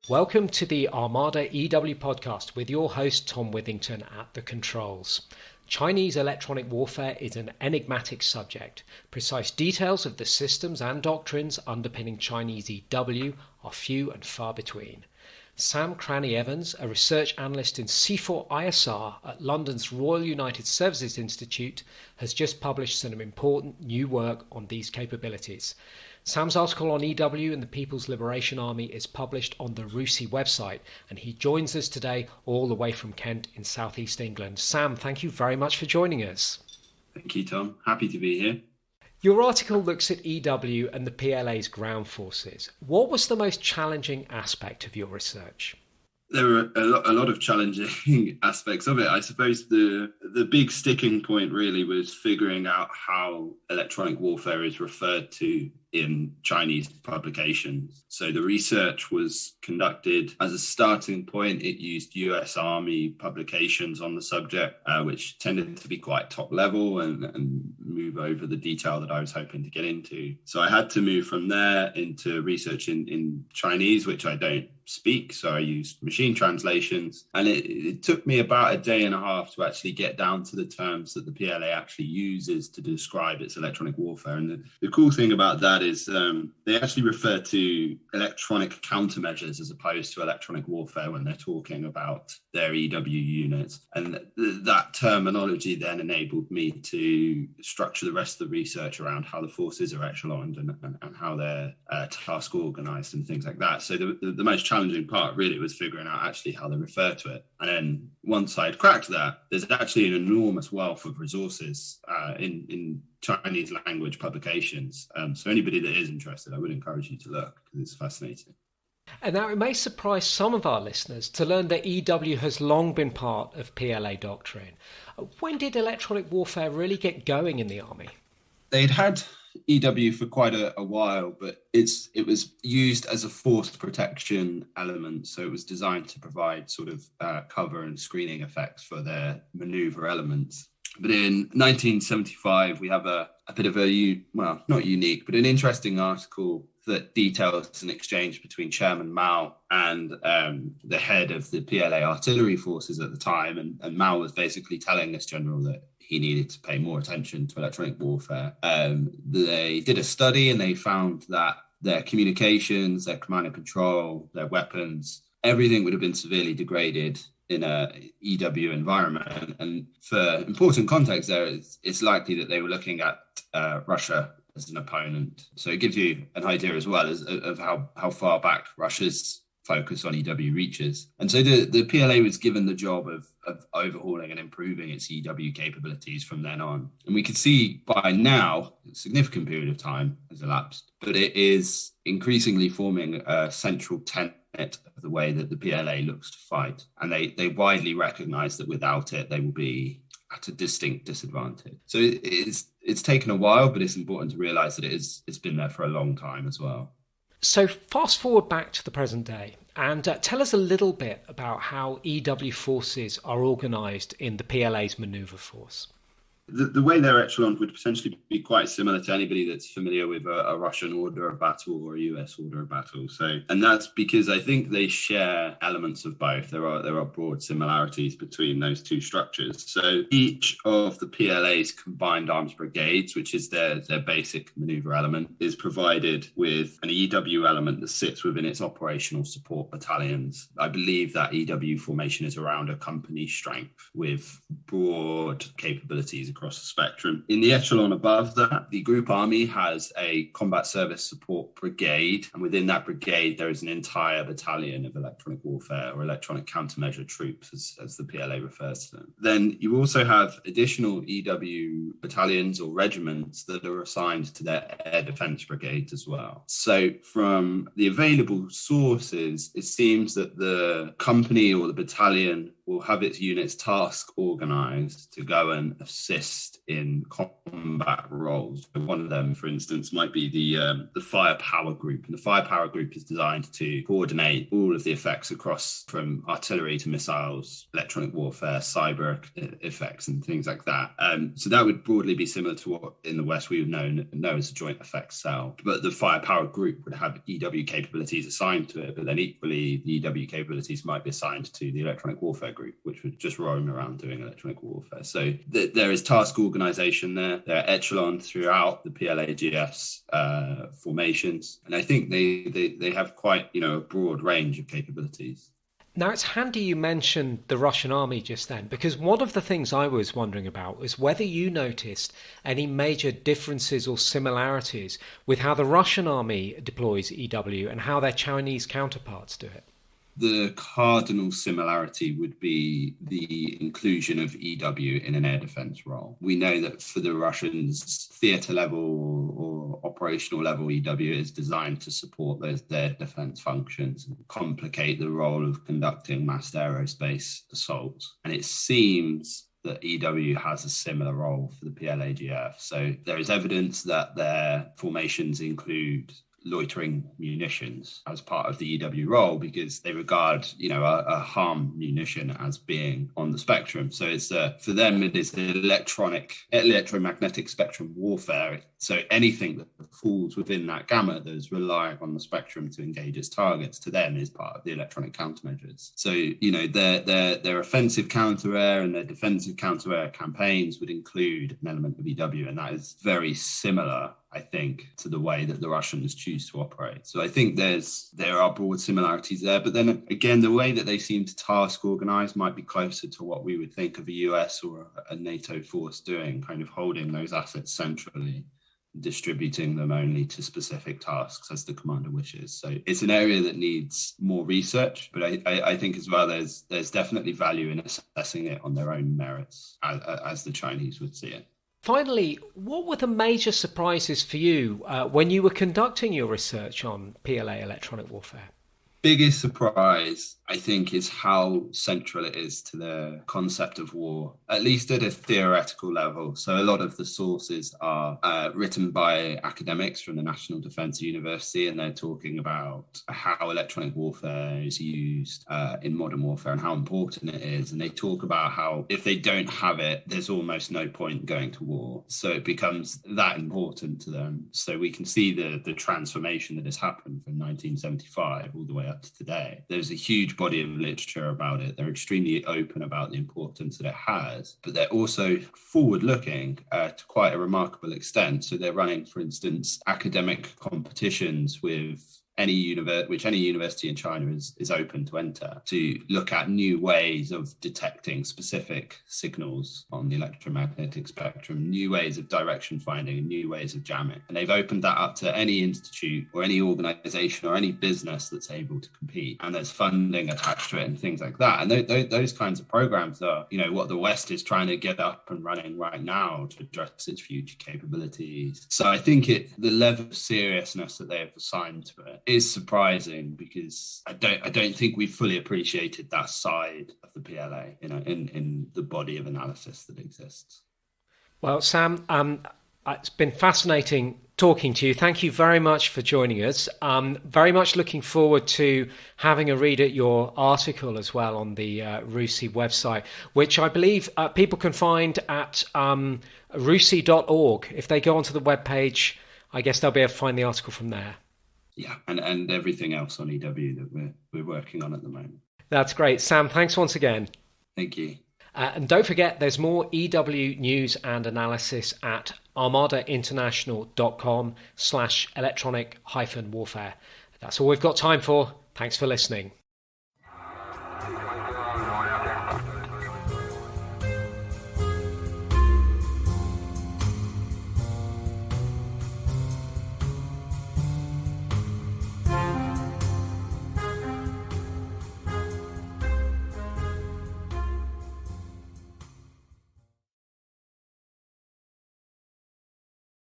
Welcome to the Armada EW podcast with your host Tom Withington at the controls. Chinese electronic warfare is an enigmatic subject. Precise details of the systems and doctrines underpinning Chinese EW are few and far between. Sam Cranny-Evans, a research analyst in C4ISR at London's Royal United Services Institute, has just published some important new work on these capabilities. Sam's article on EW and the People's Liberation Army is published on the RUSI website, and he joins us today all the way from Kent in southeast England. Sam, thank you very much for joining us. Thank you, Tom. Happy to be here. Your article looks at EW and the PLA's ground forces. What was the most challenging aspect of your research? There were a lot of challenging aspects of it. I suppose the big sticking point really was figuring out how electronic warfare is referred to in Chinese publications. So the research was conducted as a starting point. It used US Army publications on the subject, which tended to be quite top level and move over the detail that I was hoping to get into. So I had to move from there into research in Chinese, which I don't speak. So I used machine translations. And it took me about a day and a half to actually get down to the terms that the PLA actually uses to describe its electronic warfare. And the cool thing about that is they actually refer to electronic countermeasures as opposed to electronic warfare when they're talking about their EW units. And that terminology then enabled me to structure the rest of the research around how the forces are echeloned and how they're task organized and things like that. So the most challenging part really was figuring out actually how they refer to it. And then once I'd cracked that, there's actually an enormous wealth of resources in Chinese language publications. So anybody that is interested, I would encourage you to look because it's fascinating. And now it may surprise some of our listeners to learn that EW has long been part of PLA doctrine. When did electronic warfare really get going in the army? They'd had EW for quite a while, but it was used as a force protection element. So it was designed to provide sort of cover and screening effects for their maneuver elements. But in 1975, we have a bit of not unique, but an interesting article that details an exchange between Chairman Mao and the head of the PLA artillery forces at the time. And Mao was basically telling this general that he needed to pay more attention to electronic warfare. They did a study and they found that their communications, their command and control, their weapons, everything would have been severely degraded in a EW environment. And for important context there, it's likely that they were looking at Russia as an opponent. So it gives you an idea as well of how far back Russia's focus on EW reaches. And so the PLA was given the job of overhauling and improving its EW capabilities from then on. And we can see by now, a significant period of time has elapsed, but it is increasingly forming a central tenet of the way that the PLA looks to fight. And they widely recognize that without it, they will be at a distinct disadvantage. So it's taken a while, but it's important to realize that it's been there for a long time as well. So fast forward back to the present day and tell us a little bit about how EW forces are organised in the PLA's manoeuvre force. The way they're echeloned would potentially be quite similar to anybody that's familiar with a Russian order of battle or a US order of battle. And that's because I think they share elements of both. There are broad similarities between those two structures. So each of the PLA's combined arms brigades, which is their basic maneuver element, is provided with an EW element that sits within its operational support battalions. I believe that EW formation is around a company strength with broad capabilities across the spectrum. In the echelon above that, the Group Army has a combat service support brigade, and within that brigade there is an entire battalion of electronic warfare or electronic countermeasure troops, as the PLA refers to them. Then you also have additional EW battalions or regiments that are assigned to their air defence brigades as well. So from the available sources, it seems that the company or the battalion will have its units task organized to go and assist in combat roles. One of them, for instance, might be the firepower group. And the firepower group is designed to coordinate all of the effects across from artillery to missiles, electronic warfare, cyber effects, and things like that. So that would broadly be similar to what in the West we would know as a joint effects cell. But the firepower group would have EW capabilities assigned to it, but then equally the EW capabilities might be assigned to the electronic warfare group, which would just roam around doing electronic warfare. So there is task organization there. There are echelons throughout the PLAGF's formations. And I think they have quite, a broad range of capabilities. Now, it's handy you mentioned the Russian army just then, because one of the things I was wondering about was whether you noticed any major differences or similarities with how the Russian army deploys EW and how their Chinese counterparts do it. The cardinal similarity would be the inclusion of EW in an air defense role. We know that for the Russians, theater level or operational level EW is designed to support their defense functions and complicate the role of conducting massed aerospace assaults. And it seems that EW has a similar role for the PLAGF. So there is evidence that their formations include loitering munitions as part of the EW role because they regard, a harm munition as being on the spectrum. So it's for them, it is the electromagnetic spectrum warfare. So anything that falls within that gamut that is relying on the spectrum to engage its targets to them is part of the electronic countermeasures. So, their offensive counter-air and their defensive counter-air campaigns would include an element of EW, and that is very similar, I think, to the way that the Russians choose to operate. So I think there are broad similarities there. But then again, the way that they seem to task organize might be closer to what we would think of a US or a NATO force doing, kind of holding those assets centrally, distributing them only to specific tasks as the commander wishes. So it's an area that needs more research, but I think as well there's definitely value in assessing it on their own merits as the Chinese would see it. Finally, what were the major surprises for you when you were conducting your research on PLA electronic warfare? Biggest surprise, I think, is how central it is to the concept of war, at least at a theoretical level. So a lot of the sources are written by academics from the National Defense University, and they're talking about how electronic warfare is used in modern warfare and how important it is. And they talk about how if they don't have it, there's almost no point going to war. So it becomes that important to them. So we can see the transformation that has happened from 1975 all the way up to today. There's a huge body of literature about it. They're extremely open about the importance that it has, but they're also forward-looking to quite a remarkable extent. So they're running, for instance, academic competitions with any university in China is open to enter, to look at new ways of detecting specific signals on the electromagnetic spectrum, new ways of direction finding, and new ways of jamming. And they've opened that up to any institute or any organization or any business that's able to compete. And there's funding attached to it and things like that. And those kinds of programs are, what the West is trying to get up and running right now to address its future capabilities. So I think the level of seriousness that they have assigned to it is surprising, because I don't think we fully appreciated that side of the PLA, in the body of analysis that exists. Well, Sam, it's been fascinating talking to you. Thank you very much for joining us. Very much looking forward to having a read at your article as well on the RUSI website, which I believe people can find at rusi.org. If they go onto the webpage, I guess they'll be able to find the article from there. Yeah, and everything else on EW that we're working on at the moment. That's great. Sam, thanks once again. Thank you. And don't forget, there's more EW news and analysis at armadainternational.com/electronic-warfare. That's all we've got time for. Thanks for listening.